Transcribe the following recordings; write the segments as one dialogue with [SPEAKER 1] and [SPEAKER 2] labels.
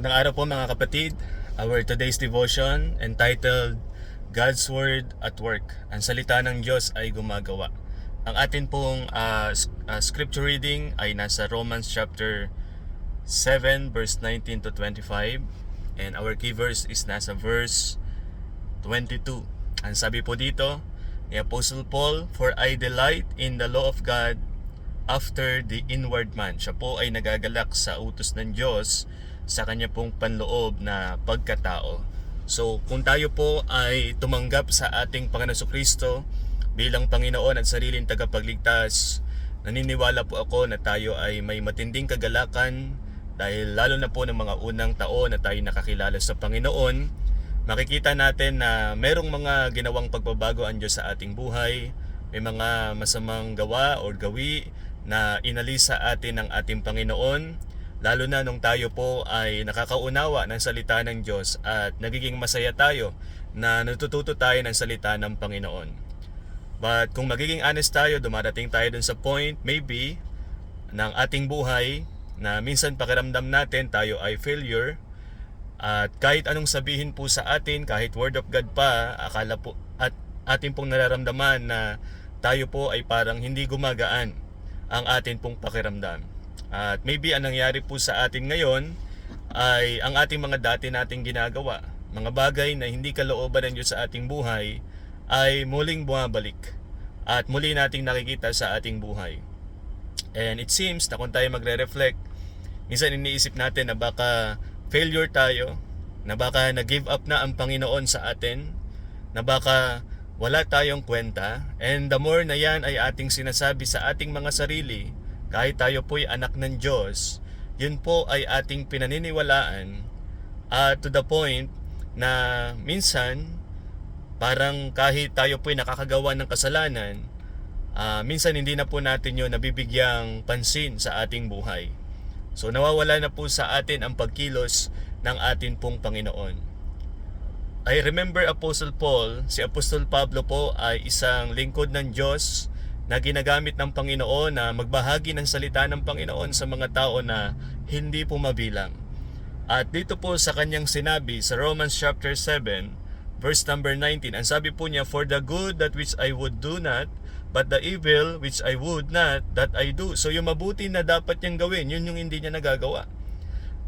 [SPEAKER 1] Magandang araw po mga kapatid. Our today's devotion entitled God's Word at Work. Ang salita ng Diyos ay gumagawa. Ang atin pong scripture reading ay nasa Romans chapter 7 verse 19 to 25. And our key verse is nasa verse 22. Ang sabi po dito ni Apostle Paul, "For I delight in the law of God after the inward man." Siya po ay nagagalak sa utos ng Diyos sa kanya pong panloob na pagkatao. So kung tayo po ay tumanggap sa ating Panginoon Jesucristo bilang Panginoon at sariling tagapagligtas, naniniwala po ako na tayo ay may matinding kagalakan dahil lalo na po ng mga unang taon na tayo nakakilala sa Panginoon, makikita natin na merong mga ginawang pagbabago ang Diyos sa ating buhay. May mga masamang gawa o gawi na inalis sa atin ng ating Panginoon, lalo na nung tayo po ay nakakaunawa ng salita ng Diyos at nagiging masaya tayo na natututo tayo ng salita ng Panginoon. But kung magiging honest tayo, dumarating tayo dun sa point maybe ng ating buhay na minsan pakiramdam natin tayo ay failure, at kahit anong sabihin po sa atin, kahit word of God pa, akala po at atin pong nararamdaman na tayo po ay parang hindi gumagaan ang atin pong pakiramdam. At maybe ang nangyari po sa atin ngayon ay ang ating mga dati nating ginagawa, mga bagay na hindi kalooban ng Diyos sa ating buhay, ay muling bumabalik at muli nating nakikita sa ating buhay. And it seems na kung tayo magre-reflect, minsan iniisip natin na baka failure tayo, na baka nag-give up na ang Panginoon sa atin, na baka wala tayong kwenta. And the more na yan ay ating sinasabi sa ating mga sarili, kahit tayo po'y anak ng Diyos, yun po ay ating pinaniniwalaan, to the point na minsan parang kahit tayo po'y nakakagawa ng kasalanan, minsan hindi na po natin yun nabibigyang pansin sa ating buhay. So nawawala na po sa atin ang pagkilos ng atin pong Panginoon. I remember Apostle Paul, si Apostol Pablo po ay isang lingkod ng Diyos na ginagamit ng Panginoon na magbahagi ng salita ng Panginoon sa mga tao na hindi po mabilang. At dito po sa kanyang sinabi sa Romans chapter 7 verse number 19, ang sabi po niya, "For the good that which I would do not, but the evil which I would not, that I do." So yung mabuti na dapat niyang gawin, yun yung hindi niya nagagawa.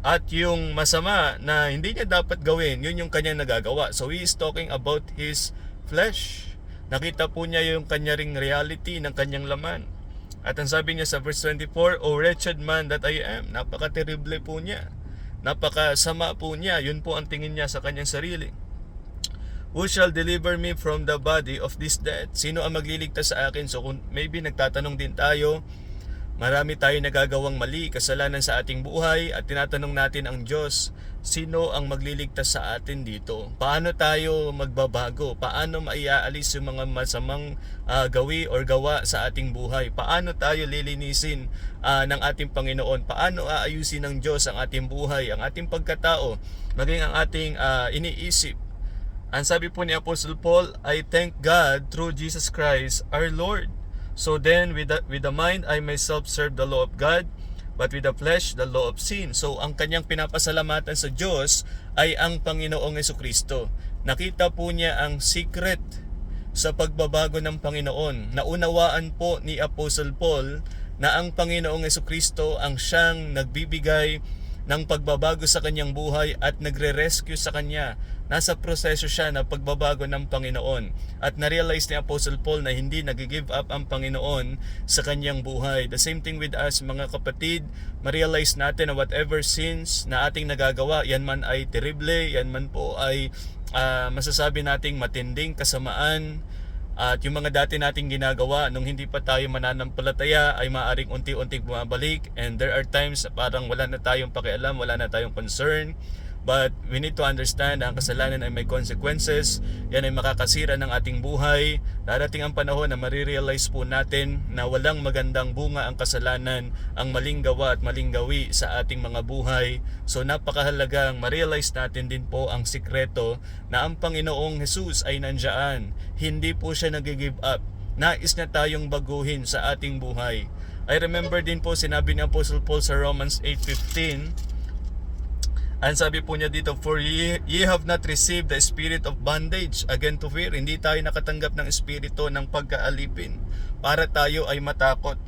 [SPEAKER 1] At yung masama na hindi niya dapat gawin, yun yung kanyang nagagawa. So he is talking about his flesh. Nakita po niya yung kanya ring reality ng kanyang laman. At ang sabi niya sa verse 24, "O wretched man that I am." Napaka-terrible po niya. Napaka-sama po niya. Yun po ang tingin niya sa kanyang sarili. "Who shall deliver me from the body of this death?" Sino ang magliligtas sa akin? So kung maybe nagtatanong din tayo, marami tayong nagagawang mali, kasalanan sa ating buhay, at tinatanong natin ang Diyos, sino ang magliligtas sa atin dito? Paano tayo magbabago? Paano maiaalis yung mga masamang gawi or gawa sa ating buhay? Paano tayo lilinisin ng ating Panginoon? Paano aayusin ng Diyos ang ating buhay, ang ating pagkatao, maging ang ating iniisip? Ang sabi po ni Apostle Paul, "I thank God through Jesus Christ our Lord. So then with the mind I myself serve the law of God, but with the flesh the law of sin." So ang kanyang pinapasalamatan sa Diyos ay ang Panginoong Jesucristo. Nakita po niya ang secret sa pagbabago ng Panginoon. Naunawaan po ni Apostle Paul na ang Panginoong Jesucristo ang siyang nagbibigay ng pagbabago sa kanyang buhay at nagre-rescue sa kanya. Nasa proseso siya na pagbabago ng Panginoon. At na-realize ni Apostle Paul na hindi nag-give up ang Panginoon sa kanyang buhay. The same thing with us, mga kapatid. Ma-realize natin na whatever sins na ating nagagawa, yan man ay terrible, yan man po ay masasabi nating matinding kasamaan, at yung mga dati nating ginagawa nung hindi pa tayo mananampalataya ay maaring unti-unting bumabalik, and there are times parang wala na tayong pakialam, wala na tayong concern. But we need to understand na ang kasalanan ay may consequences. Yan ay makakasira ng ating buhay. Darating ang panahon na marirealize po natin na walang magandang bunga ang kasalanan, ang maling gawa at maling gawi sa ating mga buhay. So napakahalagang ma-realize natin din po ang sikreto na ang Panginoong Jesus ay nandiyan. Hindi po siya nag-give up. Nais na tayong baguhin sa ating buhay. I remember din po sinabi ni Apostle Paul sa Romans 8:15, Ang sabi po niya dito, for ye have not received the spirit of bondage again to fear. Hindi tayo nakatanggap ng espiritu ng pagkaalipin para tayo ay matakot.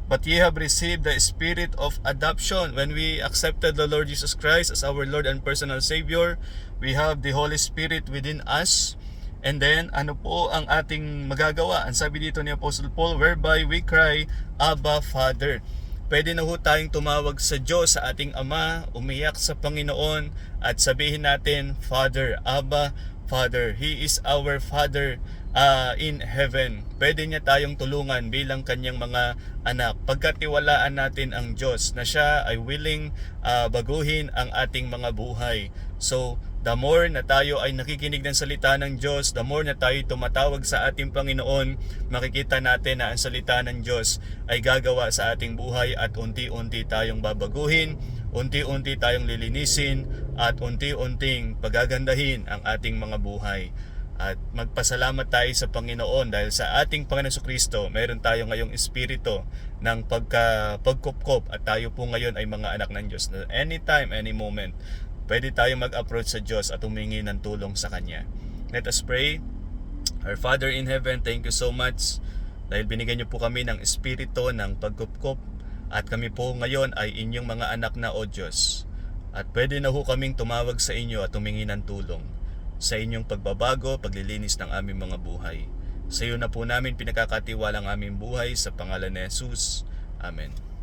[SPEAKER 1] But ye have received the spirit of adoption. When we accepted the Lord Jesus Christ as our Lord and personal Savior, we have the Holy Spirit within us. And then, ano po ang ating magagawa? Ang sabi dito ni Apostle Paul, whereby we cry, Abba, Father. Pwede na ho tayong tumawag sa Diyos, sa ating Ama, umiyak sa Panginoon at sabihin natin, Father, Abba, Father. He is our Father in heaven. Pwede niya tayong tulungan bilang kanyang mga anak. Pagkatiwalaan natin ang Diyos na siya ay willing baguhin ang ating mga buhay. So, the more na tayo ay nakikinig ng salita ng Diyos, the more na tayo tumatawag sa ating Panginoon, makikita natin na ang salita ng Diyos ay gagawa sa ating buhay at unti-unti tayong babaguhin, unti-unti tayong lilinisin, at unti-unting pagagandahin ang ating mga buhay. At magpasalamat tayo sa Panginoon dahil sa ating Panginoon Jesucristo, meron tayo ngayong espiritu ng pagkupkop at tayo po ngayon ay mga anak ng Diyos na anytime, any moment, pwede tayong mag-approach sa Diyos at humingi ng tulong sa Kanya. Let us pray. Our Father in heaven, thank you so much dahil binigyan niyo po kami ng espiritu ng pagkupkop at kami po ngayon ay inyong mga anak na o Diyos. At pwede na ho kaming tumawag sa inyo at humingi ng tulong sa inyong pagbabago, paglilinis ng aming mga buhay. Sa iyo na po namin pinakakatiwala ang aming buhay sa pangalan ni Jesus. Amen.